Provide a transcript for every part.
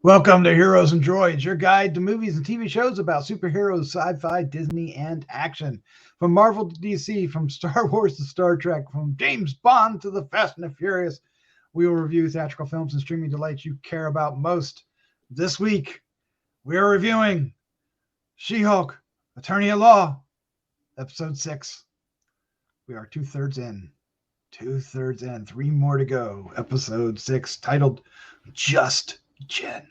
Welcome to Heroes and Droids, your guide to movies and TV shows about superheroes, sci-fi, Disney, and action. From Marvel to DC, from Star Wars to Star Trek, from James Bond to the Fast and the Furious, we will review theatrical films and streaming delights you care about most. This week, we are reviewing She-Hulk, Attorney at Law, Episode 6. We are two-thirds in. 3 more to go. Episode 6, titled Just Jen.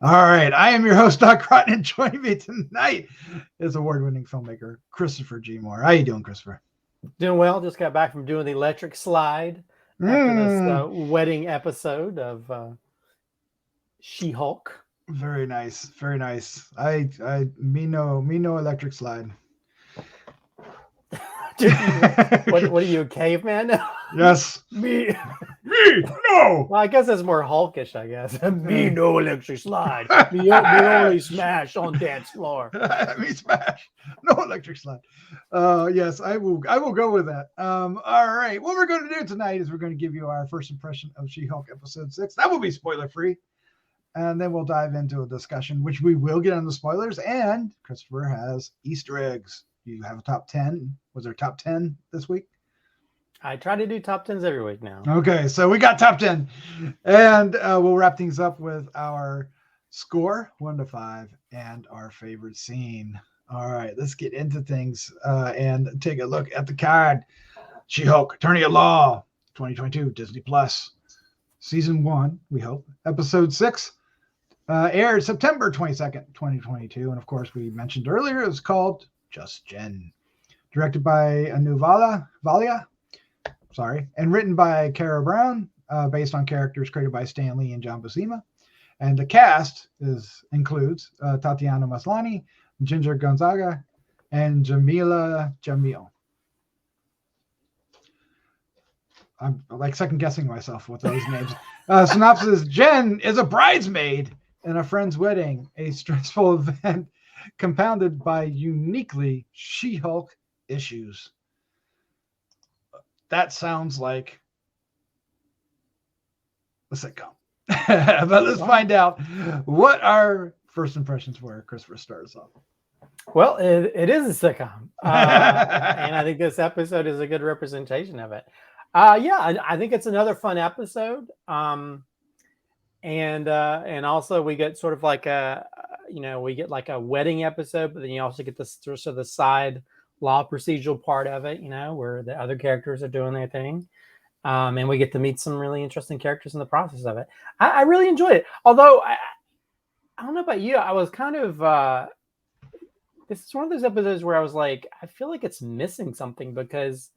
All right, I am your host, Doc Rotten, and joining me tonight is award-winning filmmaker Christopher G. Moore. How you doing, Christopher? Doing well. Just got back from doing the electric slide after this wedding episode of She-Hulk. Very nice, very nice. Me no electric slide. What are you, a caveman? Yes. Me no. Well, I guess that's more Hulkish, I guess. Me no electric slide. Me only smash on dance floor. Me smash. No electric slide. Yes, I will go with that. All right. What we're going to do tonight is we're going to give you our first impression of She-Hulk episode 6. That will be spoiler free. And then we'll dive into a discussion, which we will get on the spoilers. And Christopher has Easter eggs. You have a top 10. Was there top 10 this week? I try to do top 10s every week now. Okay, so we got top 10. And we'll wrap things up with our score, 1 to 5, and our favorite scene. All right, let's get into things and take a look at the card. She-Hulk, Attorney at Law, 2022, Disney Plus. Season 1, we hope. Episode 6 aired September 22nd, 2022. And of course, we mentioned earlier, it was called Just Jen. Directed by Anu Valia, and written by Kara Brown, based on characters created by Stan Lee and John Buscema. And the cast includes Tatiana Maslany, Ginger Gonzaga, and Jamila Jamil. I'm like second guessing myself with those names. Synopsis: Jen is a bridesmaid in a friend's wedding, a stressful event compounded by uniquely She-Hulk issues. That sounds like a sitcom. But let's find out what our first impressions were. Christopher, start us off. Well, it is a sitcom. And I think this episode is a good representation of it. I think it's another fun episode. And also we get sort of like we get like a wedding episode, but then you also get this sort of the side law procedural part of it, where the other characters are doing their thing. And we get to meet some really interesting characters in the process of it. I really enjoyed it. Although I don't know about you, I was kind of, this is one of those episodes where I was like, I feel like it's missing something because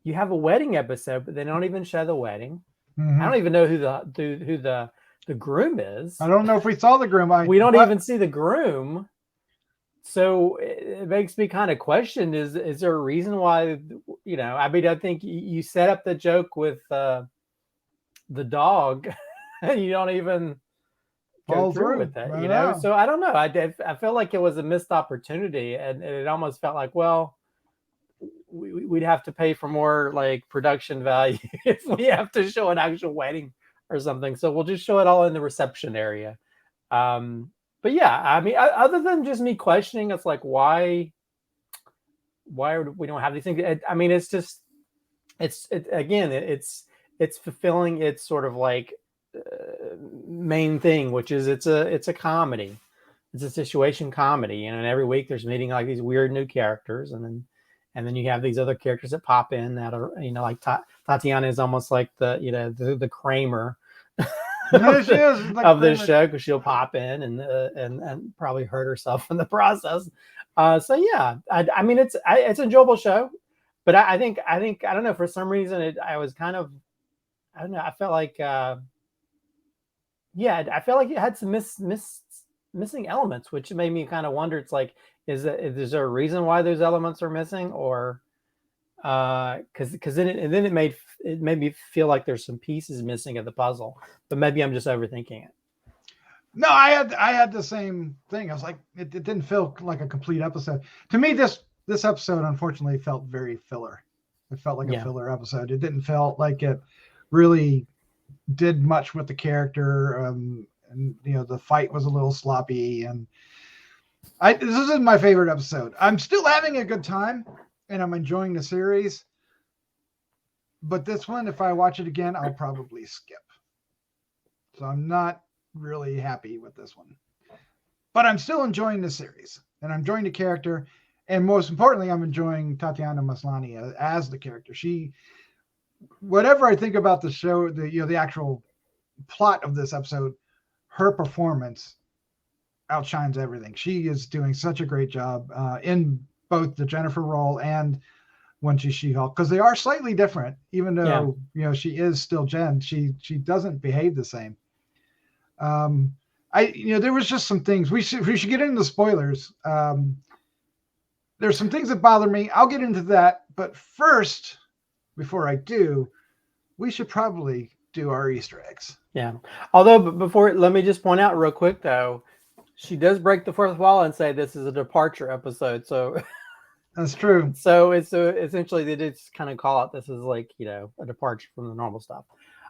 you have a wedding episode, but they don't even show the wedding. Mm-hmm. I don't even know who the groom is. I don't know if we saw the groom. We don't even see the groom. So it makes me kind of question, is there a reason why, I think you set up the joke with the dog and you don't even go through with it, So I don't know. I feel like it was a missed opportunity, and it almost felt like, well, we'd have to pay for more like production value if we have to show an actual wedding or something. So we'll just show it all in the reception area. But yeah, I mean, other than just me questioning, it's like, why we don't have these things? I mean, it's just, it's fulfilling its sort of like main thing, which is it's a comedy. It's a situation comedy, and every week there's meeting like these weird new characters, and then you have these other characters that pop in that are, like Tatiana is almost like the Kramer of this show, because she'll pop in and probably hurt herself in the process. So yeah, I mean it's an enjoyable show, but I think I don't know, for some reason I was kind of, I don't know, I felt like I felt like it had some missing elements, which made me kind of wonder. It's like, is there a reason why those elements are missing, or because then it made me feel like there's some pieces missing of the puzzle, but maybe I'm just overthinking it. No, I had the same thing. I was like, it didn't feel like a complete episode to me. This this episode unfortunately felt very filler. It felt like a Yeah. filler episode. It didn't feel like it really did much with the character. And the fight was a little sloppy, and this isn't my favorite episode. I'm still having a good time, and I'm enjoying the series. But this one, if I watch it again, I'll probably skip. So I'm not really happy with this one. But I'm still enjoying the series, and I'm enjoying the character, and most importantly, I'm enjoying Tatiana Maslany as the character. Whatever I think about the show, the actual plot of this episode, her performance outshines everything. She is doing such a great job in both the Jennifer role and when she's She-Hulk, because they are slightly different. Even though she is still Jen, she doesn't behave the same. There was just some things we should get into the spoilers. There's some things that bother me. I'll get into that, but first, before I do, we should probably do our Easter eggs. Yeah. Although before, let me just point out real quick though, she does break the fourth wall and say this is a departure episode. So that's true. So it's essentially they did kind of call it this is like a departure from the normal stuff.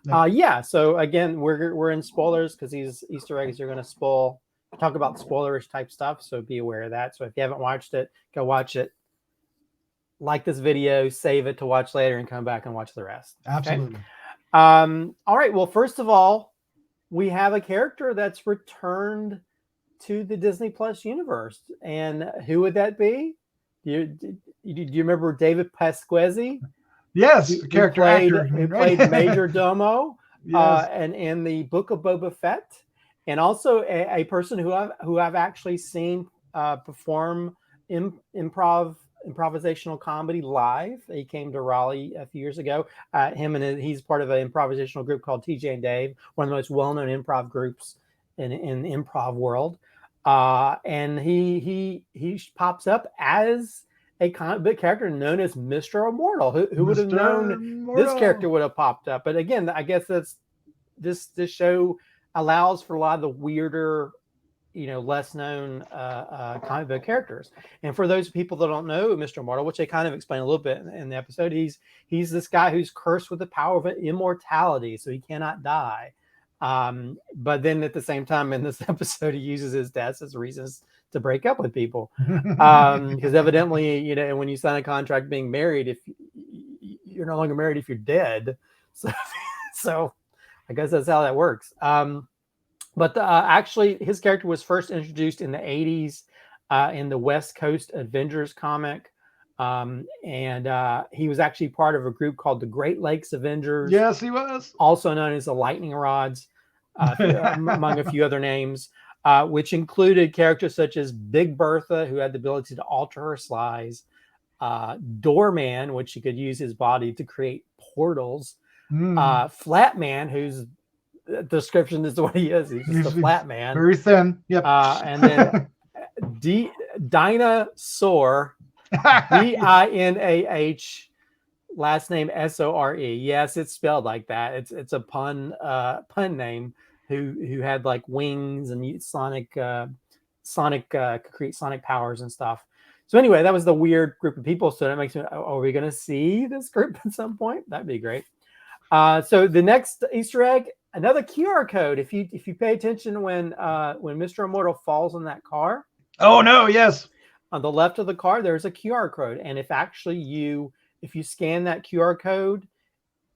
Yeah. So again, we're in spoilers because these Easter eggs are going to talk about spoilerish type stuff. So be aware of that. So if you haven't watched it, go watch it. Like this video, save it to watch later, and come back and watch the rest. Absolutely. Okay? All right. Well, first of all, we have a character that's returned to the Disney Plus universe, and who would that be? Do you remember David Pasquesi? Yes, the character actor who played Major Domo, yes. And in the Book of Boba Fett, and also a person who I've actually seen perform improvisational comedy live. He came to Raleigh a few years ago. He's part of an improvisational group called TJ and Dave, one of the most well-known improv groups in the improv world. And he pops up as a comic book character known as Mr. Immortal. Who would have known this character would have popped up? But again, I guess that's this show allows for a lot of the weirder, less known comic book characters. And for those people that don't know Mr. Immortal, which they kind of explain a little bit in the episode, he's this guy who's cursed with the power of immortality, so he cannot die. But then at the same time in this episode, he uses his death as reasons to break up with people. Because evidently, when you sign a contract being married, if you're no longer married if you're dead. So I guess that's how that works. But actually, his character was first introduced in the 80s in the West Coast Avengers comic. And he was actually part of a group called the Great Lakes Avengers. Yes, he was. Also known as the Lightning Rods, among a few other names, which included characters such as Big Bertha, who had the ability to alter her size, Doorman, which he could use his body to create portals, Flatman, whose description is what he is. He's just a flat man. Very thin. Yep. And then Dinosaur, Dinah, last name Sore. Yes, it's spelled like that. It's a pun name. Who had like wings and sonic create sonic powers and stuff. So anyway, that was the weird group of people. So that makes me, are we going to see this group at some point? That'd be great. So the next Easter egg, another QR code. If you pay attention when Mr. Immortal falls in that car. Oh no! Yes. On the left of the car, there's a QR code, and if you scan that QR code,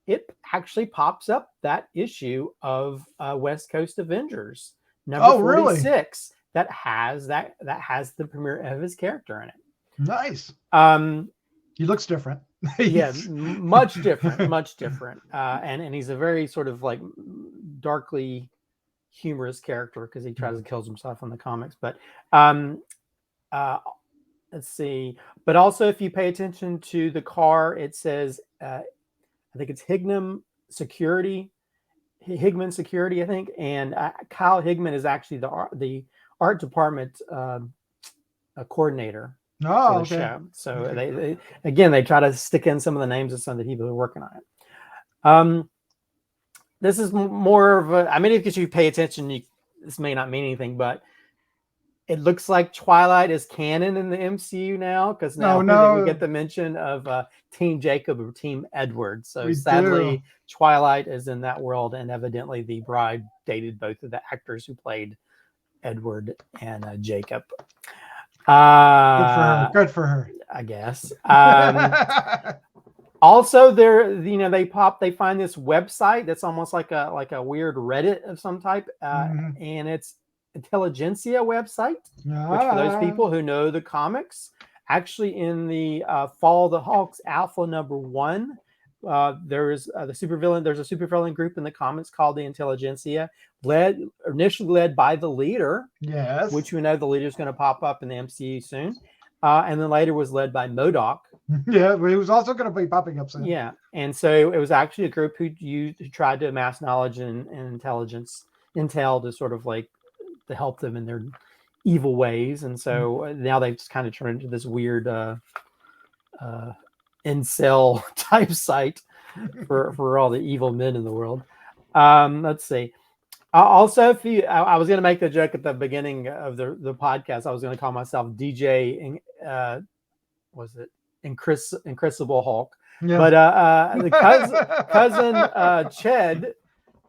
it actually pops up that issue of West Coast Avengers number 46 really? that has the premiere of his character in it. Nice. He looks different. Yeah, much different. And he's a very sort of like darkly humorous character because he tries to kill himself in the comics. But let's see. But also, if you pay attention to the car, it says, I think it's Higman Security, I think. And Kyle Higman is actually the art department coordinator. Oh, okay. Show. So they try to stick in some of the names of some of the people who are working on it. This is more of a, I mean, if you pay attention, this may not mean anything, but It looks like Twilight is canon in the MCU now, because now we get the mention of Team Jacob or Team Edward. So sadly, Twilight is in that world, and evidently the bride dated both of the actors who played Edward and Jacob. Good for her. I guess. Also, they find this website that's almost like a weird Reddit of some type, and it's Intelligentsia website, which for those people who know the comics, actually in the Fall of the Hulks Alpha #1, there's a supervillain group in the comics called the Intelligentsia, initially led by the leader, yes, which we know the leader is going to pop up in the MCU soon, and then later was led by MODOK. Yeah, he was also going to be popping up soon. Yeah, and so it was actually a group who tried to amass knowledge and intel to sort of like to help them in their evil ways, and so now they've just kind of turned into this weird incel type site for all the evil men in the world. Let's see. Also, I was going to make the joke at the beginning of the podcast. I was going to call myself DJ. Was it Incredible Hulk? Yeah. But the cousin Ched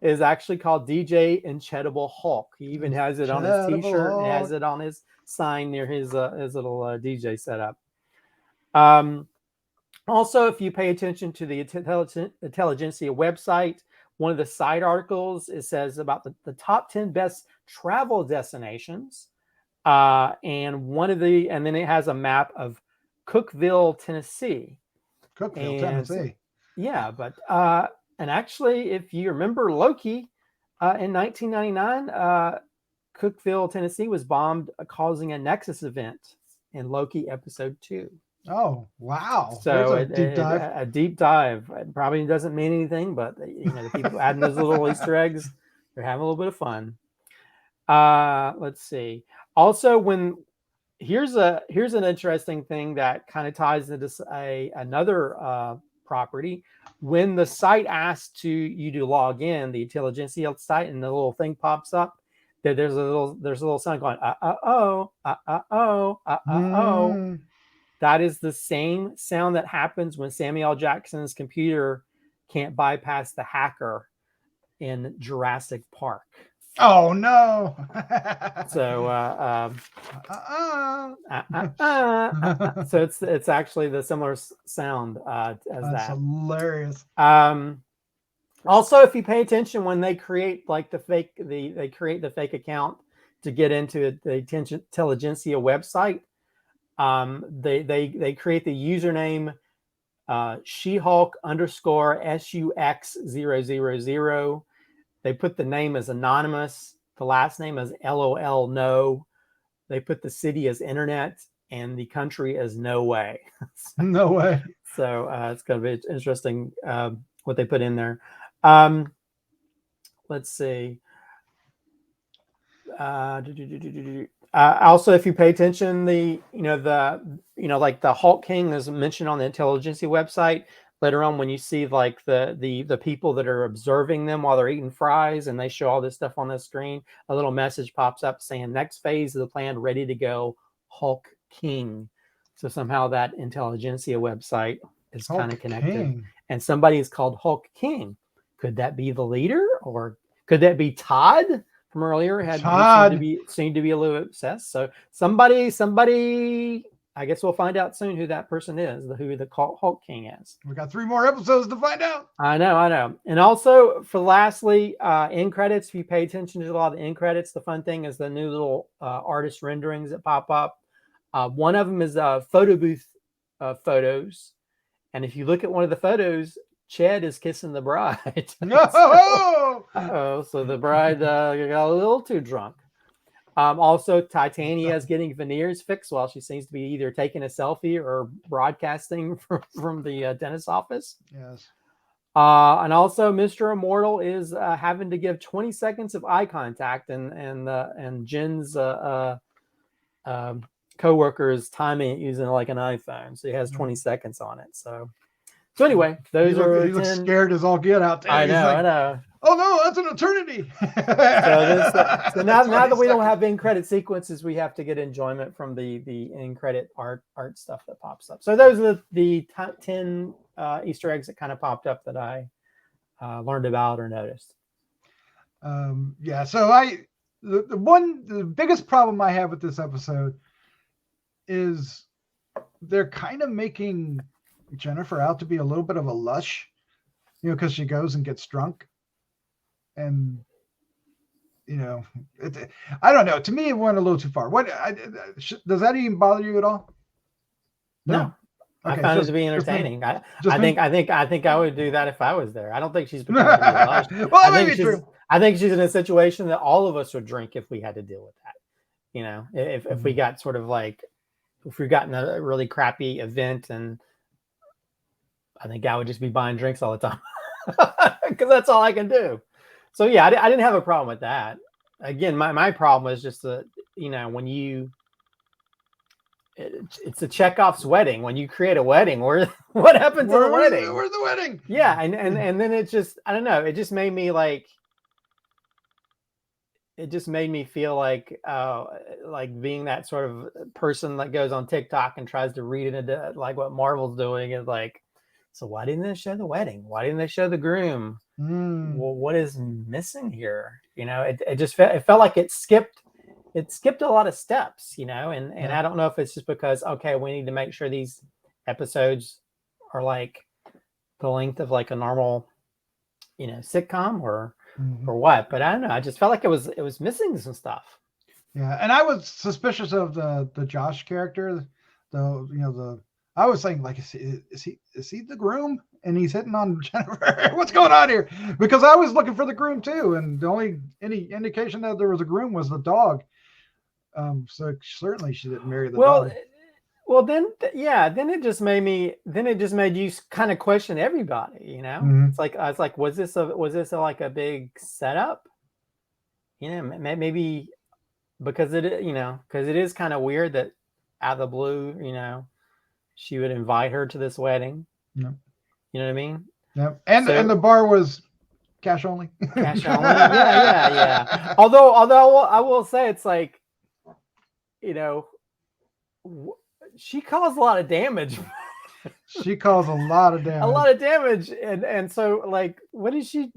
is actually called DJ Incredible Hulk. He even has it on his T-shirt and has it on his sign near his little DJ setup. Also, if you pay attention to the Intelligentsia website, one of the side articles, it says about the top 10 best travel destinations, and then it has a map of Cookeville, Tennessee. Tennessee. Yeah, but and actually, if you remember Loki, in 1999, Cookeville, Tennessee was bombed, causing a Nexus event in Loki episode 2. Oh, wow. So a deep dive. It probably doesn't mean anything, but the people adding those little Easter eggs, they're having a little bit of fun. Let's see. Also, here's an interesting thing that kind of ties into another property. When the site asks you to log in, the Intelligentsia site, and the little thing pops up, there's a little sound going oh. That is the same sound that happens when Samuel L. Jackson's computer can't bypass the hacker in Jurassic Park. Oh no! So so it's actually the similar sound as That's that. Hilarious. Also, if you pay attention when they create like the fake account to get into the Intelligentsia website, they create the username She-Hulk _SUX000. They put the name as anonymous, the last name as LOL no. They put the city as internet and the country as no way. No way. So it's going to be interesting what they put in there. Let's see. Also, if you pay attention, the Hulk King is mentioned on the Intelligentsia website. Later on, when you see like the people that are observing them while they're eating fries, and they show all this stuff on the screen, a little message pops up saying next phase of the plan ready to go, Hulk King. So somehow that Intelligentsia website is kind of connected. King. And somebody is called Hulk King. Could that be the leader, or could that be Todd from earlier? Seemed to be a little obsessed. So somebody. I guess we'll find out soon who that person is, who the Hulk King is. We got 3 more episodes to find out. I know. And also, lastly, end credits. If you pay attention to a lot of the end credits, the fun thing is the new little artist renderings that pop up. One of them is photo booth photos. And if you look at one of the photos, Ched is kissing the bride. No! So the bride got a little too drunk. Also, Titania is getting veneers fixed while she seems to be either taking a selfie or broadcasting from the dentist's office. Yes. And also, Mr. Immortal is having to give 20 seconds of eye contact, and Jen's coworker is timing it using like an iPhone, so he has 20 seconds on it. So So anyway, those are he looks 10. scared as all get out. I He's know, like, I know. oh no, that's an eternity. So now that we don't have end credit sequences, we have to get enjoyment from the end credit art stuff that pops up. So those are the 10 Easter eggs that kind of popped up that I learned about or noticed. Yeah, so the biggest problem I have with this episode is they're kind of making Jennifer out to be a little bit of a lush, because she goes and gets drunk, and I don't know. To me, it went a little too far. Does that even bother you at all? No. Okay, I found it to be entertaining. I think I would do that if I was there. I don't think she's becoming a lush. Well, true. I think she's in a situation that all of us would drink if we had to deal with that. If we got sort of like, if we got in a really crappy event, and I think I would just be buying drinks all the time because that's all I can do. So yeah, I didn't have a problem with that. Again, my problem was just that, when it's a Chekhov's wedding. When you create a wedding, what happened to the wedding? Where's the wedding? Yeah, and then it just, I don't know. It just made me like. It just made me feel like being that sort of person that goes on TikTok and tries to read into like what Marvel's doing is like. So why didn't they show the wedding? Why didn't they show the groom? Well, what is missing here? It felt like it skipped a lot of steps, and I don't know if it's just because, okay, we need to make sure these episodes are like the length of like a normal, sitcom or what, but I don't know. I just felt like it was missing some stuff. Yeah. And I was suspicious of the Josh character, I was saying, like, is he the groom and he's hitting on Jennifer? What's going on here? Because I was looking for the groom too, and the only any indication that there was a groom was the dog. So certainly she didn't marry the dog. Well, then it just made you kind of question everybody. It's like I was like, was this like a big setup? Maybe because it is kind of weird that out of the blue, she would invite her to this wedding. Yep. You know what I mean? Yep. And the bar was cash only. Cash only. Yeah. Although I will say, it's like, she caused a lot of damage. She caused a lot of damage. A lot of damage, and so like, who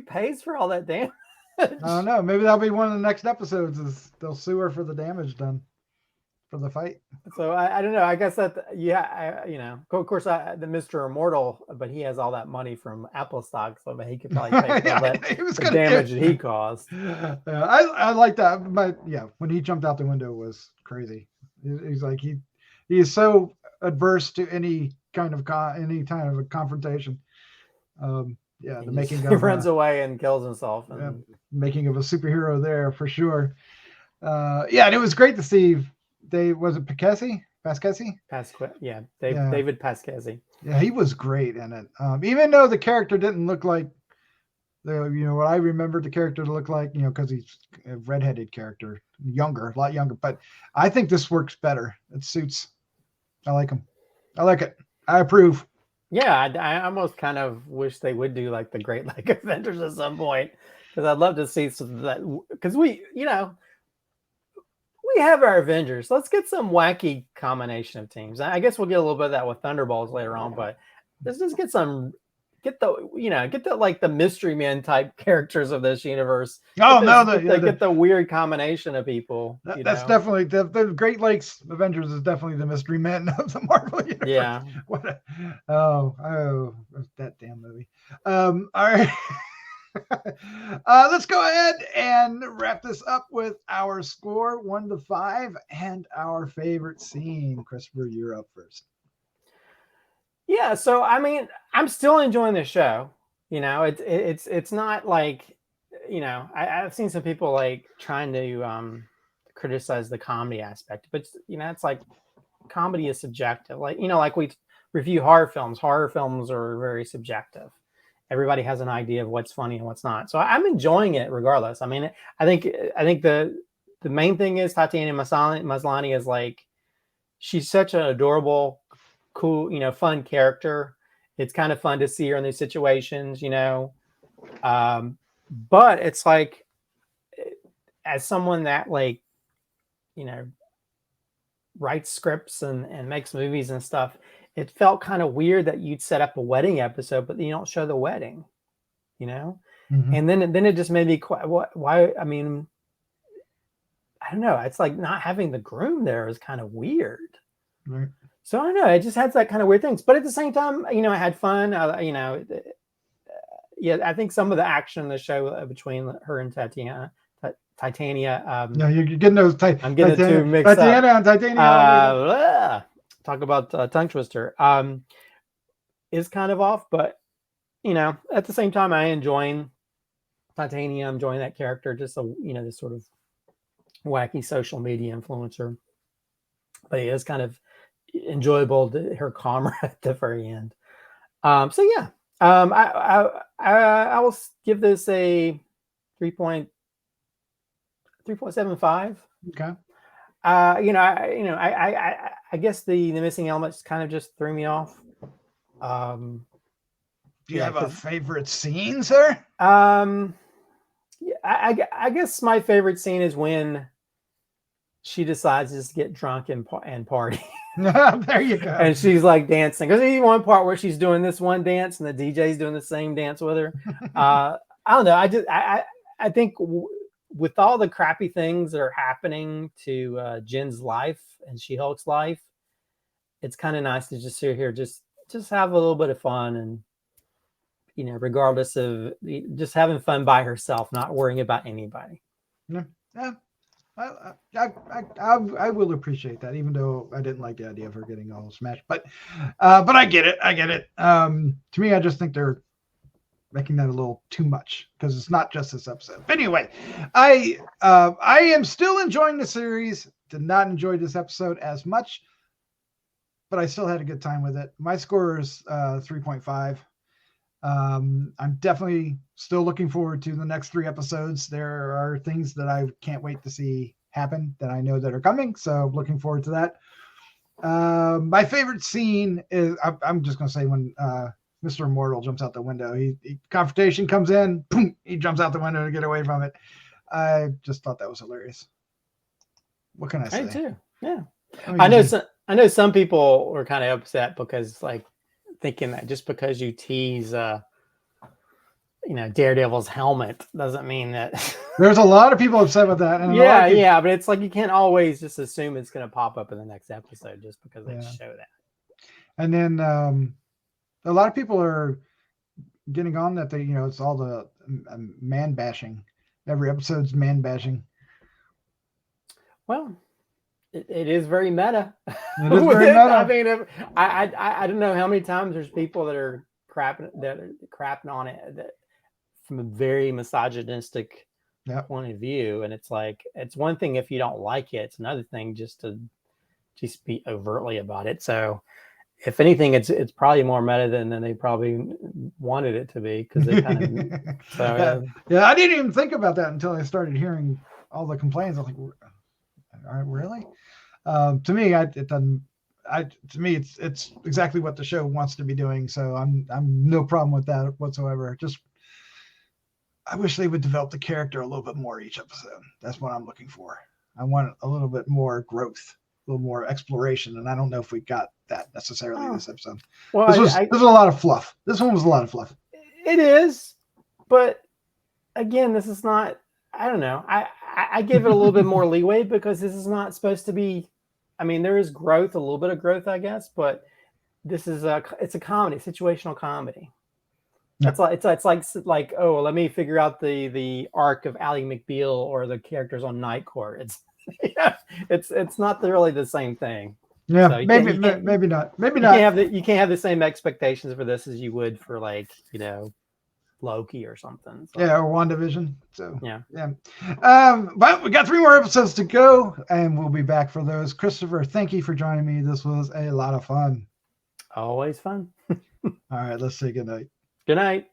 pays for all that damage? I don't know. Maybe that'll be one of the next episodes. Is they'll sue her for the damage done for the fight. So I don't know. I guess that of course the Mr. Immortal, but he has all that money from Apple stock, so he could probably pay for all that the damage that he caused. Yeah, I like that. But yeah, when he jumped out the window, it was crazy. He's like he is so adverse to any kind of a confrontation. Yeah, the making of he runs away and kills himself. And making of a superhero there for sure. Yeah, and it was great to see. Was it David Pasquesi. Yeah, he was great in it. Even though the character didn't look like what I remembered the character to look like, because he's a redheaded character, a lot younger. But I think this works better. It suits. I like him. I like it. I approve. Yeah, I almost kind of wish they would do like the Great Lake Avengers at some point, because I'd love to see some of that. Because we have our Avengers. Let's get some wacky combination of teams. I guess we'll get a little bit of that with Thunderbolts later on, but let's just get the like the mystery men type characters of this universe. Get the weird combination of people. That's definitely the Great Lakes Avengers is definitely the mystery men of the Marvel universe. Yeah. That damn movie. All right. Let's go ahead and wrap this up with our score 1 to 5 and our favorite scene. Christopher, you're up first. Yeah, so I mean, I'm still enjoying the show. It's not like, I've seen some people like trying to criticize the comedy aspect, but it's like comedy is subjective. Like like we review horror films. Horror films are very subjective. Everybody has an idea of what's funny and what's not. So I'm enjoying it regardless. I mean, I think the main thing is Tatiana Maslany is like, she's such an adorable, cool, fun character. It's kind of fun to see her in these situations, you know. But it's like, as someone that, like, you know, writes scripts and makes movies and stuff, it felt kind of weird that you'd set up a wedding episode, but you don't show the wedding, you know? Mhm. And then it just made me why? I mean, I don't know. It's like not having the groom there is kind of weird. Right. So I don't know. It just has that kind of weird things. But at the same time, you know, I had fun. You know, yeah, I think some of the action in the show between her and Titania. Yeah, you're getting those. I'm getting the two mixed Titania up. and Titania. Talk about tongue twister. Is kind of off, but you know, at the same time, I enjoying Titania. I'm enjoying that character. Just a, you know, this sort of wacky social media influencer. But it is kind of enjoyable to her comrade at the very end. So yeah, I will give this a 3.75. Okay. You know, I guess the missing elements kind of just threw me off. Do you yeah, have a favorite scene, sir? Yeah, I guess my favorite scene is when she decides to just get drunk and party. There you go. And she's like dancing. Because there's one part where she's doing this one dance and the DJ's doing the same dance with her. I don't know. I think with all the crappy things that are happening to Jen's life and She-Hulk's life, it's kind of nice to just sit here, just have a little bit of fun, and you know, regardless of just having fun by herself, not worrying about anybody. Yeah. I will appreciate that, even though I didn't like the idea of her getting all smashed. But I get it. To me, I just think they're making that a little too much, because it's not just this episode. But anyway, I am still enjoying the series. Did not enjoy this episode as much, but I still had a good time with it. My score is 3.5. I'm definitely still looking forward to the next 3 episodes. There are things that I can't wait to see happen that I know that are coming. So looking forward to that. My favorite scene is, I'm just going to say, when Mr. Immortal jumps out the window. He confrontation comes in, boom, he jumps out the window to get away from it. I just thought that was hilarious. What can I say? I too. Yeah. I know some people were kind of upset because, like, thinking that just because you tease you know, Daredevil's helmet doesn't mean that there's a lot of people upset with that. And yeah, but it's like you can't always just assume it's going to pop up in the next episode just because they show that. And then a lot of people are getting on that you know, it's all the man bashing. Every episode's man bashing. Well, it is very meta. It is very meta. I mean, I don't know how many times there's people that are crapping on it that from a very misogynistic point of view, and it's like, it's one thing if you don't like it, it's another thing just to be overtly about it. So if anything, it's probably more meta than they probably wanted it to be, because they kind of yeah, I didn't even think about that until I started hearing all the complaints. I was like, really? To me, it's exactly what the show wants to be doing. So I'm no problem with that whatsoever. Just, I wish they would develop the character a little bit more each episode. That's what I'm looking for. I want a little bit more growth, a little more exploration, and I don't know if we got that necessarily this episode. Well, this was a lot of fluff. This one was a lot of fluff. It is, but again, this is not. I don't know. I give it a little bit more leeway, because this is not supposed to be. I mean, there is growth, a little bit of growth, I guess, but this is it's a comedy, situational comedy. It's like, oh, let me figure out the arc of Ally McBeal or the characters on Night Court. It's not really the same thing. Yeah, so maybe not. You can't have the same expectations for this as you would for, like, you know, Loki or something. So. Yeah, or WandaVision. So yeah. But we got 3 more episodes to go, and we'll be back for those. Christopher, thank you for joining me. This was a lot of fun. Always fun. All right, let's say good night. Good night.